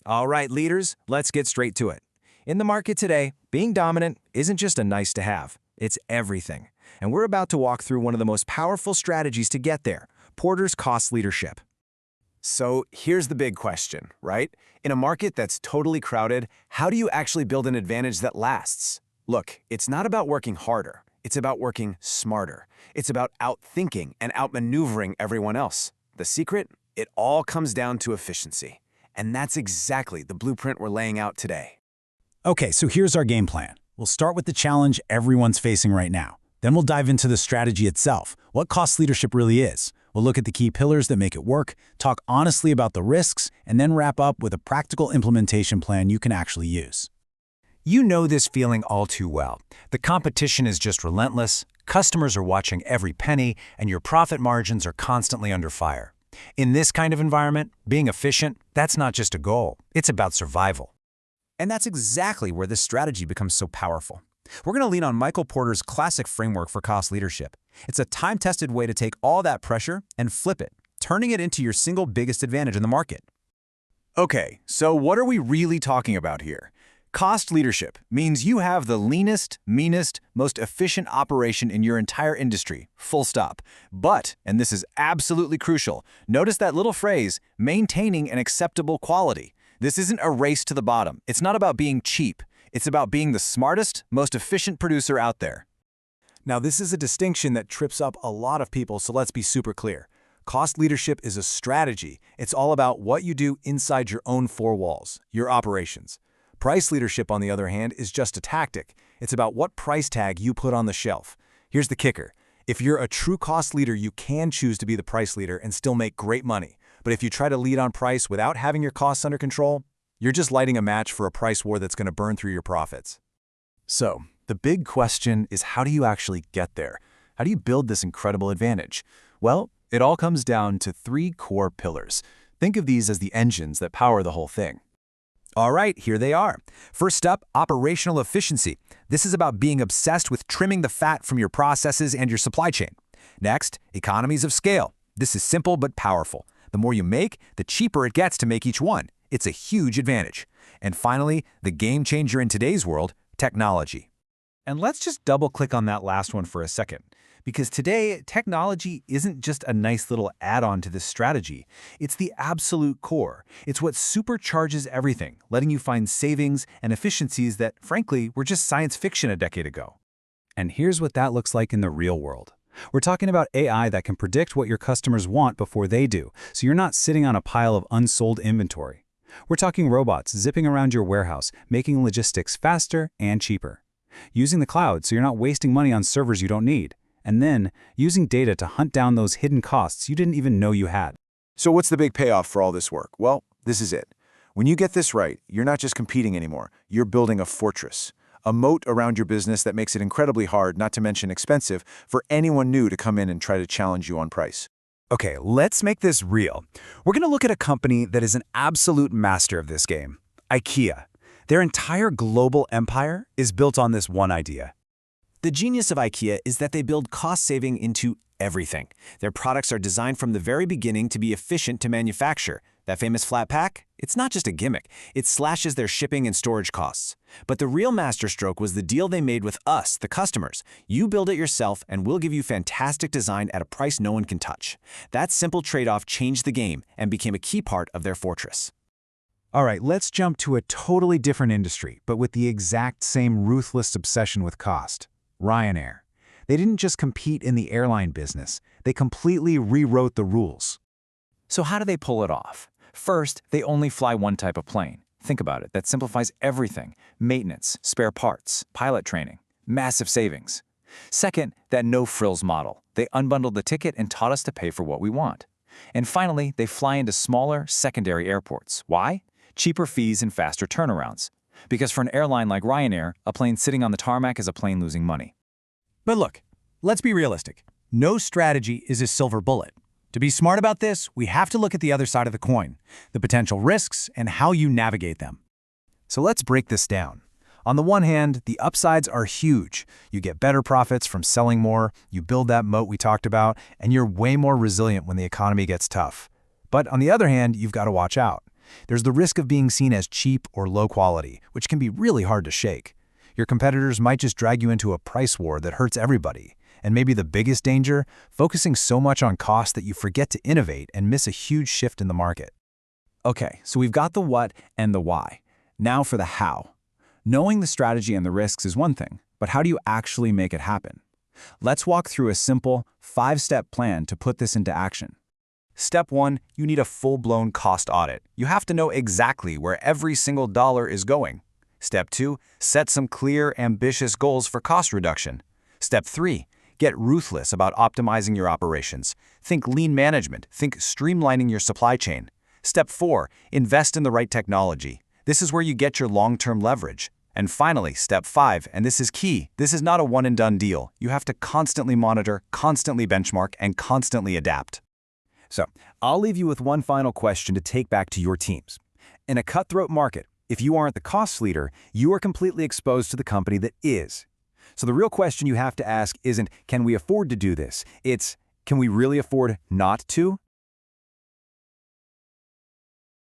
All right, leaders, let's get straight to it. In the market today, being dominant isn't just a nice to have, it's everything. And we're about to walk through one of the most powerful strategies to get there, Porter's cost leadership. So here's the big question, right? In a market that's totally crowded, how do you actually build an advantage that lasts? Look, it's not about working harder. It's about working smarter. It's about outthinking and outmaneuvering everyone else. The secret? It all comes down to efficiency. And that's exactly the blueprint we're laying out today. Okay, so here's our game plan. We'll start with the challenge everyone's facing right now. Then we'll dive into the strategy itself, what cost leadership really is. We'll look at the key pillars that make it work, talk honestly about the risks, and then wrap up with a practical implementation plan you can actually use. You know this feeling all too well. The competition is just relentless, customers are watching every penny, and your profit margins are constantly under fire. In this kind of environment, being efficient, that's not just a goal, it's about survival. And that's exactly where this strategy becomes so powerful. We're going to lean on Michael Porter's classic framework for cost leadership. It's a time-tested way to take all that pressure and flip it, turning it into your single biggest advantage in the market. Okay, so what are we really talking about here? Cost leadership means you have the leanest, meanest, most efficient operation in your entire industry, full stop. But, and this is absolutely crucial, notice that little phrase, maintaining an acceptable quality. This isn't a race to the bottom. It's not about being cheap. It's about being the smartest, most efficient producer out there. Now, this is a distinction that trips up a lot of people, so let's be super clear. Cost leadership is a strategy. It's all about what you do inside your own four walls, your operations. Price leadership, on the other hand, is just a tactic. It's about what price tag you put on the shelf. Here's the kicker. If you're a true cost leader, you can choose to be the price leader and still make great money. But if you try to lead on price without having your costs under control, you're just lighting a match for a price war that's going to burn through your profits. So, the big question is, how do you actually get there? How do you build this incredible advantage? Well, it all comes down to three core pillars. Think of these as the engines that power the whole thing. All right, here they are. First up, operational efficiency. This is about being obsessed with trimming the fat from your processes and your supply chain. Next, economies of scale. This is simple but powerful. The more you make, the cheaper it gets to make each one. It's a huge advantage. And finally, the game changer in today's world, technology. And let's just double-click on that last one for a second. Because today, technology isn't just a nice little add-on to this strategy. It's the absolute core. It's what supercharges everything, letting you find savings and efficiencies that, frankly, were just science fiction a decade ago. And here's what that looks like in the real world. We're talking about AI that can predict what your customers want before they do, so you're not sitting on a pile of unsold inventory. We're talking robots zipping around your warehouse, making logistics faster and cheaper. Using the cloud so you're not wasting money on servers you don't need. And then, using data to hunt down those hidden costs you didn't even know you had. So what's the big payoff for all this work? Well, this is it. When you get this right, you're not just competing anymore. You're building a fortress, a moat around your business that makes it incredibly hard, not to mention expensive, for anyone new to come in and try to challenge you on price. Okay, let's make this real. We're going to look at a company that is an absolute master of this game, IKEA. Their entire global empire is built on this one idea. The genius of IKEA is that they build cost saving into everything. Their products are designed from the very beginning to be efficient to manufacture. That famous flat pack? It's not just a gimmick. It slashes their shipping and storage costs. But the real masterstroke was the deal they made with us, the customers. You build it yourself and we'll give you fantastic design at a price no one can touch. That simple trade-off changed the game and became a key part of their fortress. All right, let's jump to a totally different industry, but with the exact same ruthless obsession with cost. Ryanair. They didn't just compete in the airline business, they completely rewrote the rules. So how do they pull it off? First, they only fly one type of plane. Think about it, that simplifies everything. Maintenance, spare parts, pilot training, massive savings. Second, that no-frills model. They unbundled the ticket and taught us to pay for what we want. And finally, they fly into smaller, secondary airports. Why? Cheaper fees and faster turnarounds. Because for an airline like Ryanair, a plane sitting on the tarmac is a plane losing money. But look, let's be realistic. No strategy is a silver bullet. To be smart about this, we have to look at the other side of the coin, the potential risks and how you navigate them. So let's break this down. On the one hand, the upsides are huge. You get better profits from selling more, you build that moat we talked about, and you're way more resilient when the economy gets tough. But on the other hand, you've got to watch out. There's the risk of being seen as cheap or low quality, which can be really hard to shake. Your competitors might just drag you into a price war that hurts everybody. And maybe the biggest danger, focusing so much on cost that you forget to innovate and miss a huge shift in the market. Okay, so we've got the what and the why. Now for the how. Knowing the strategy and the risks is one thing, but how do you actually make it happen? Let's walk through a simple 5-step plan to put this into action. Step 1, you need a full-blown cost audit. You have to know exactly where every single dollar is going. Step 2, set some clear, ambitious goals for cost reduction. Step 3, get ruthless about optimizing your operations. Think lean management, think streamlining your supply chain. Step 4, invest in the right technology. This is where you get your long-term leverage. And finally, step 5, and this is key, this is not a one-and-done deal. You have to constantly monitor, constantly benchmark, and constantly adapt. So, I'll leave you with one final question to take back to your teams. In a cutthroat market, if you aren't the cost leader, you are completely exposed to the company that is. So the real question you have to ask isn't, can we afford to do this? It's, can we really afford not to?